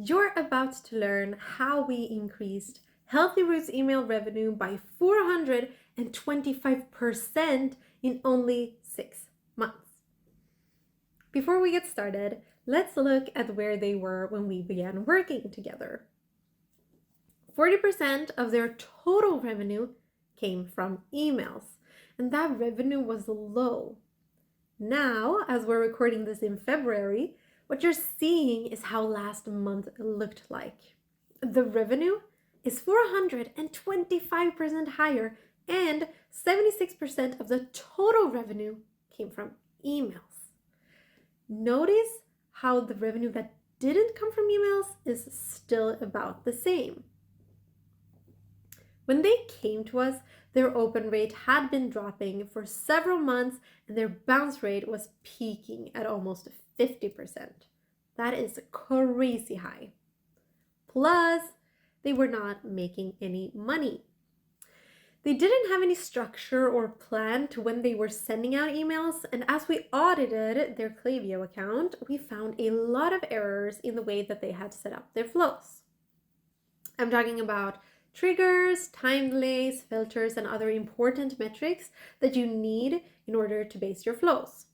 You're about to learn how we increased Healthy Roots email revenue by 425% in only 6 months. Before we get started, let's look at where they were when we began working together. 40% of their total revenue came from emails, and that revenue was low. Now, as we're recording this in February, what you're seeing is how last month looked like. The revenue is 425% higher, and 76% of the total revenue came from emails. Notice how the revenue that didn't come from emails is still about the same. When they came to us, their open rate had been dropping for several months and their bounce rate was peaking at almost 50%. That is crazy high. Plus, they were not making any money. They didn't have any structure or plan to when they were sending out emails, and as we audited their Klaviyo account, we found a lot of errors in the way that they had set up their flows. I'm talking about triggers, time delays, filters, and other important metrics that you need in order to base your flows.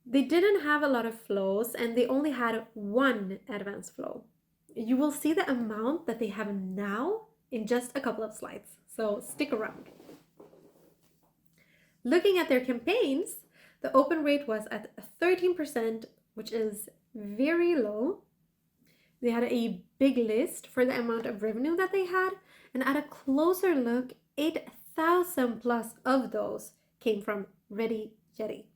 They didn't have a lot of flows and they only had one advanced flow. You will see the amount that they have now in just a couple of slides, so stick around. Looking at their campaigns, the open rate was at 13%, which is very low. They had a big list for the amount of revenue that they had, and at a closer look, 8,000 plus of those came from Ready Yeti.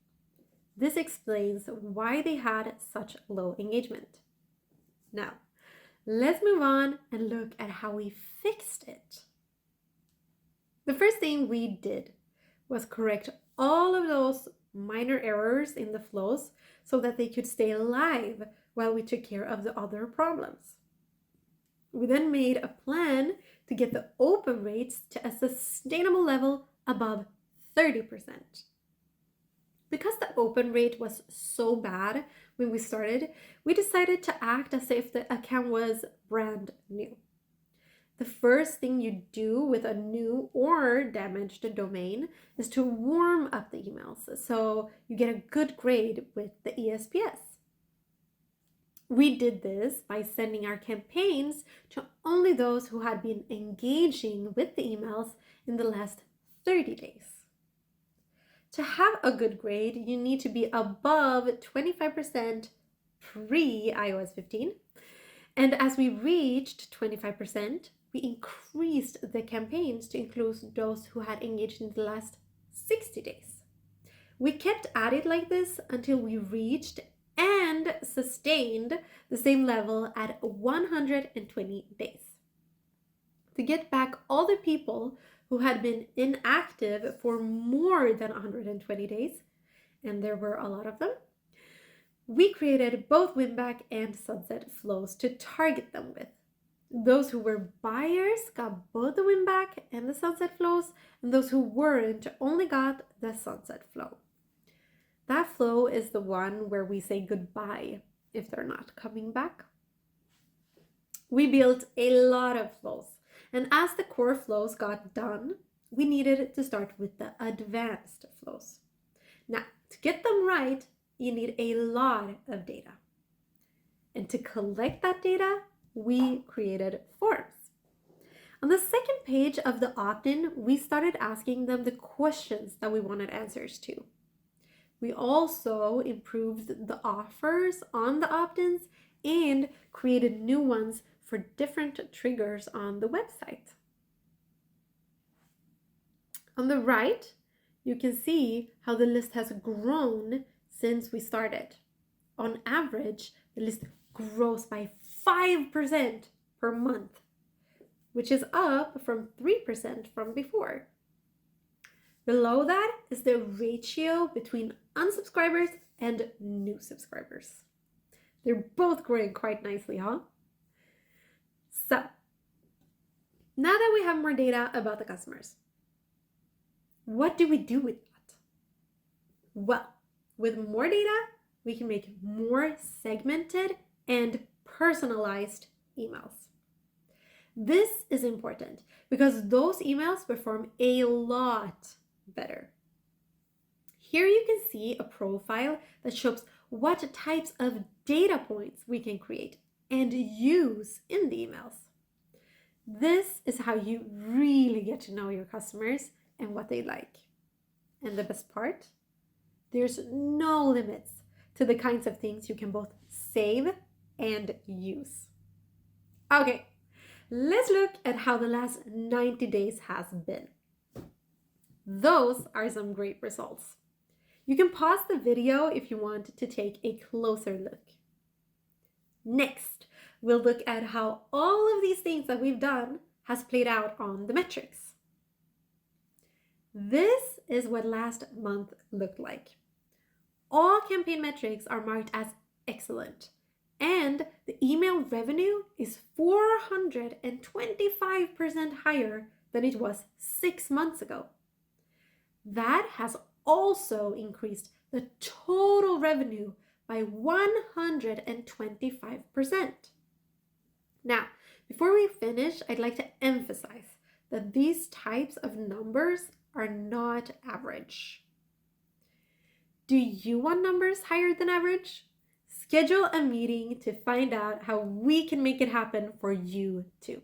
This explains why they had such low engagement. Now, let's move on and look at how we fixed it. The first thing we did was correct all of those minor errors in the flows so that they could stay alive while we took care of the other problems. We then made a plan to get the open rates to a sustainable level above 30%. Because the open rate was so bad when we started, we decided to act as if the account was brand new. The first thing you do with a new or damaged domain is to warm up the emails so you get a good grade with the E-Xperteze. We did this by sending our campaigns to only those who had been engaging with the emails in the last 30 days. To have a good grade, you need to be above 25% pre-iOS 15. And as we reached 25%, we increased the campaigns to include those who had engaged in the last 60 days. We kept at it like this until we reached and sustained the same level at 120 days. To get back all the people who had been inactive for more than 120 days, and there were a lot of them, we created both win-back and sunset flows to target them with. Those who were buyers got both the win-back and the sunset flows, and those who weren't only got the sunset flow. That flow is the one where we say goodbye if they're not coming back. We built a lot of flows, and as the core flows got done, we needed to start with the advanced flows. Now, to get them right, you need a lot of data. And to collect that data, we created forms. On the second page of the opt-in, we started asking them the questions that we wanted answers to. We also improved the offers on the opt-ins and created new ones for different triggers on the website. On the right, you can see how the list has grown since we started. On average, the list grows by 5% per month, which is up from 3% from before. Below that is the ratio between unsubscribers and new subscribers. They're both growing quite nicely, huh? So, now that we have more data about the customers, what do we do with that? Well, with more data, we can make more segmented and personalized emails. This is important because those emails perform a lot better. Here you can see a profile that shows what types of data points we can create and use in the emails. This is how you really get to know your customers and what they like. And the best part? There's no limits to the kinds of things you can both save and use. Okay, let's look at how the last 90 days has been. Those are some great results. You can pause the video if you want to take a closer look. Next, we'll look at how all of these things that we've done has played out on the metrics. This is what last month looked like. All campaign metrics are marked as excellent, and the email revenue is 425% higher than it was 6 months ago. That has also increased the total revenue by 125%. Now, before we finish, I'd like to emphasize that these types of numbers are not average. Do you want numbers higher than average? Schedule a meeting to find out how we can make it happen for you too.